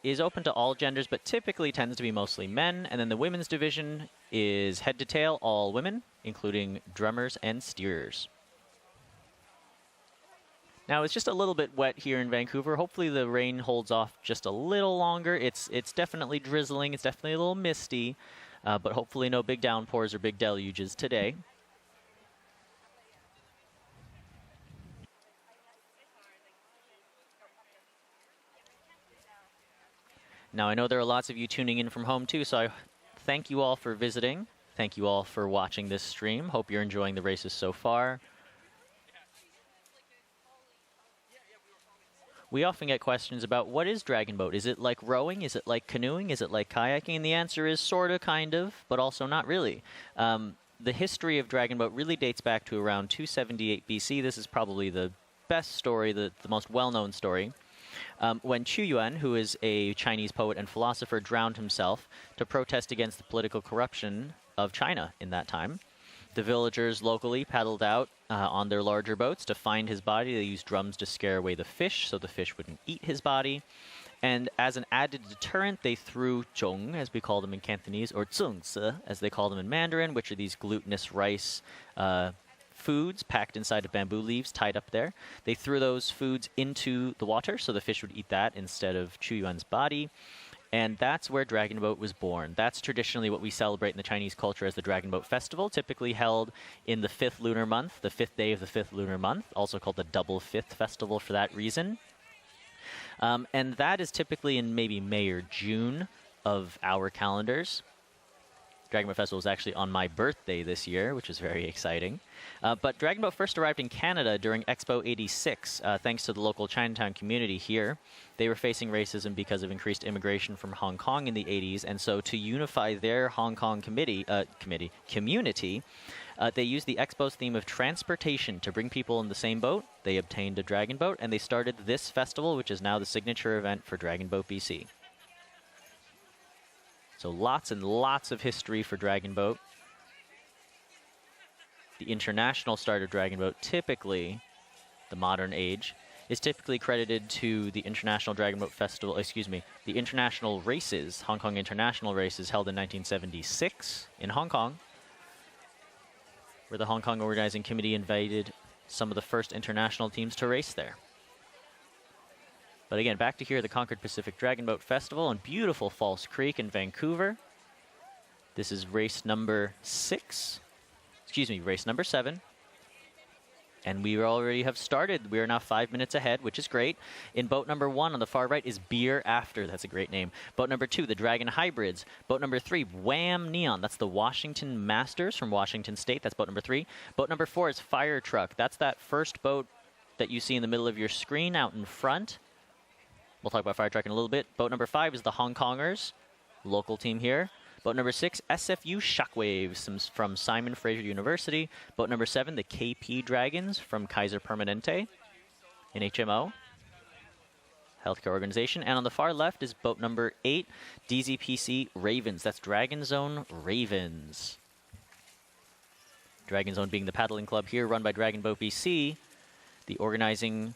is open to all genders, but typically tends to be mostly men. And then the women's division is head to tail, all women, including drummers and steerers. Now, it's just a little bit wet here in Vancouver. Hopefully the rain holds off just a little longer. It's definitely drizzling. It's definitely a little misty, but hopefully no big downpours or big deluges today. Now, I know there are lots of you tuning in from home, too, so I thank you all for visiting. Thank you all for watching this stream. Hope you're enjoying the races so far. We often get questions about what is Dragon Boat? Is it like rowing? Is it like canoeing? Is it like kayaking? And the answer is sort of, kind of, but also not really. The history of Dragon Boat really dates back to around 278 BC. This is probably the best story, the most well-known story. When Qu Yuan, who is a Chinese poet and philosopher, drowned himself to protest against the political corruption of China in that time. The villagers locally paddled out on their larger boats to find his body. They used drums to scare away the fish so the fish wouldn't eat his body. And as an added deterrent, they threw zhong, as we call them in Cantonese, or zhongzi, as they call them in Mandarin, which are these glutinous rice foods packed inside of bamboo leaves tied up there. They threw those foods into the water so the fish would eat that instead of Qu Yuan's body. And that's where Dragon Boat was born. That's traditionally what we celebrate in the Chinese culture as the Dragon Boat Festival, typically held in the 5th lunar month, the 5th day of the 5th lunar month, also called the Double Fifth Festival for that reason. And that is typically in maybe May or June of our calendars. Dragon Boat Festival was actually on my birthday this year, which is very exciting. But Dragon Boat first arrived in Canada during Expo 86, thanks to the local Chinatown community here. They were facing racism because of increased immigration from Hong Kong in the 80s, and so to unify their Hong Kong community, they used the Expo's theme of transportation to bring people in the same boat. They obtained a Dragon Boat, and they started this festival, which is now the signature event for Dragon Boat BC. So lots and lots of history for Dragon Boat. The international start of Dragon Boat, typically, the modern age, is typically credited to the International Dragon Boat Festival, the international races, Hong Kong International Races held in 1976 in Hong Kong, where the Hong Kong Organizing Committee invited some of the first international teams to race there. But again, back to here, the Concord Pacific Dragon Boat Festival in beautiful False Creek in Vancouver. This is race number 7. And we already have started. We are now 5 minutes ahead, which is great. In boat number 1 on the far right is Beer After. That's a great name. Boat number 2, the Dragon Hybrids. Boat number 3, Wham Neon. That's the Washington Masters from Washington State. That's boat number 3. Boat number 4 is Fire Truck. That's that first boat that you see in the middle of your screen out in front. We'll talk about Fire Truck in a little bit. Boat number 5 is the HongKongers, local team here. Boat number 6, SFU Shockwaves from Simon Fraser University. Boat number 7, the KP Dragons from Kaiser Permanente in HMO, healthcare organization. And on the far left is boat number 8, DZPC Ravens. That's Dragon Zone Ravens. Dragon Zone being the paddling club here, run by Dragon Boat BC, the organizing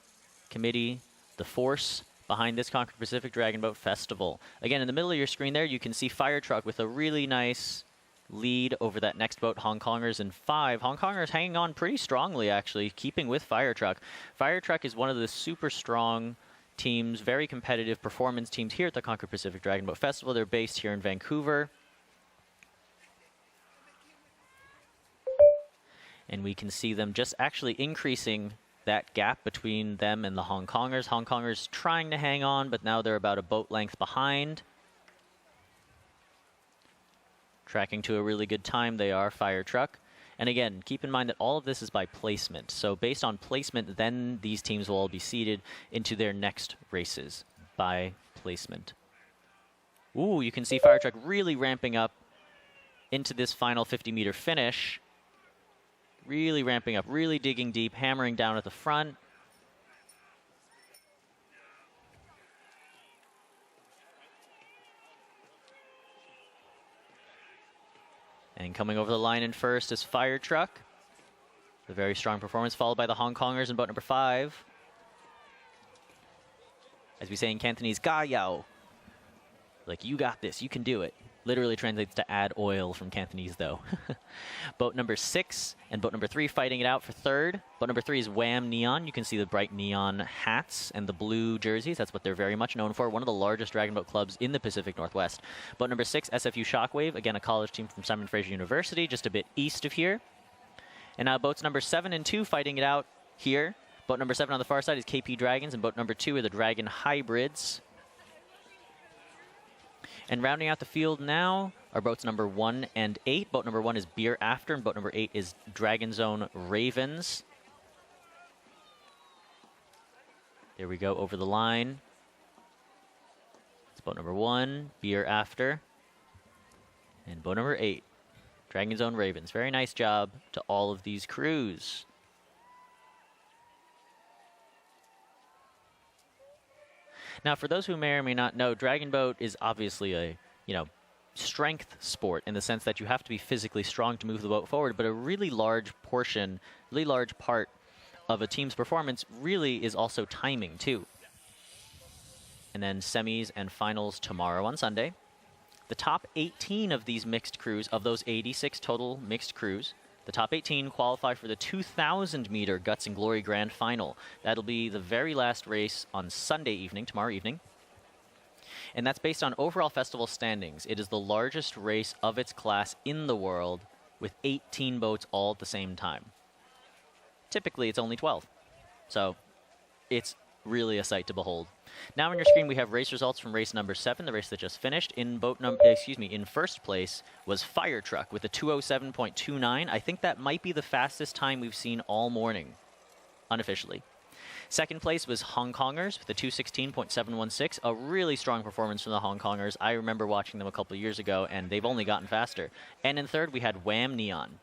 committee, the force behind this Concord Pacific Dragon Boat Festival. Again, in the middle of your screen there, you can see Fire Truck with a really nice lead over that next boat, HongKongers in 5. HongKongers hanging on pretty strongly, actually, keeping with Fire Truck. Fire Truck is one of the super strong teams, very competitive performance teams here at the Concord Pacific Dragon Boat Festival. They're based here in Vancouver. And we can see them just actually increasing that gap between them and the HongKongers. HongKongers trying to hang on, but now they're about a boat length behind. Tracking to a really good time, they are, Fire Truck. And again, keep in mind that all of this is by placement. So based on placement, then these teams will all be seeded into their next races by placement. Ooh, you can see Fire Truck really ramping up into this final 50-meter finish. Really ramping up, really digging deep, hammering down at the front. And coming over the line in first is Fire Truck. A very strong performance, followed by the HongKongers in boat number 5. As we say in Cantonese, Ga Yao. Like, you got this, you can do it. Literally translates to add oil from Cantonese, though. Boat number 6 and boat number 3 fighting it out for third. Boat number 3 is Wham Neon. You can see the bright neon hats and the blue jerseys. That's what they're very much known for. One of the largest dragon boat clubs in the Pacific Northwest. Boat number 6, SFU Shockwave. Again, a college team from Simon Fraser University, just a bit east of here. And now boats number 7 and 2 fighting it out here. Boat number 7 on the far side is KP Dragons, and boat number 2 are the Dragon Hybrids. And rounding out the field now are boats number 1 and 8. Boat number 1 is Beer After, and boat number 8 is Dragon Zone Ravens. There we go, over the line. It's boat number 1, Beer After. And boat number 8, Dragon Zone Ravens. Very nice job to all of these crews. Now, for those who may or may not know, Dragon Boat is obviously a, strength sport in the sense that you have to be physically strong to move the boat forward, but a really large portion, really large part of a team's performance really is also timing, too. And then semis and finals tomorrow on Sunday. The top 18 of these mixed crews, of those 86 total mixed crews, the top 18 qualify for the 2,000-meter Guts and Glory Grand Final. That'll be the very last race on Sunday evening, tomorrow evening. And that's based on overall festival standings. It is the largest race of its class in the world, with 18 boats all at the same time. Typically, it's only 12. So it's really a sight to behold. Now on your screen, we have race results from race number 7, the race that just finished. In first place was Fire Truck with a 207.29. I think that might be the fastest time we've seen all morning, unofficially. Second place was HongKongers with a 216.716, a really strong performance from the HongKongers. I remember watching them a couple years ago, and they've only gotten faster. And in third, we had Wham Neon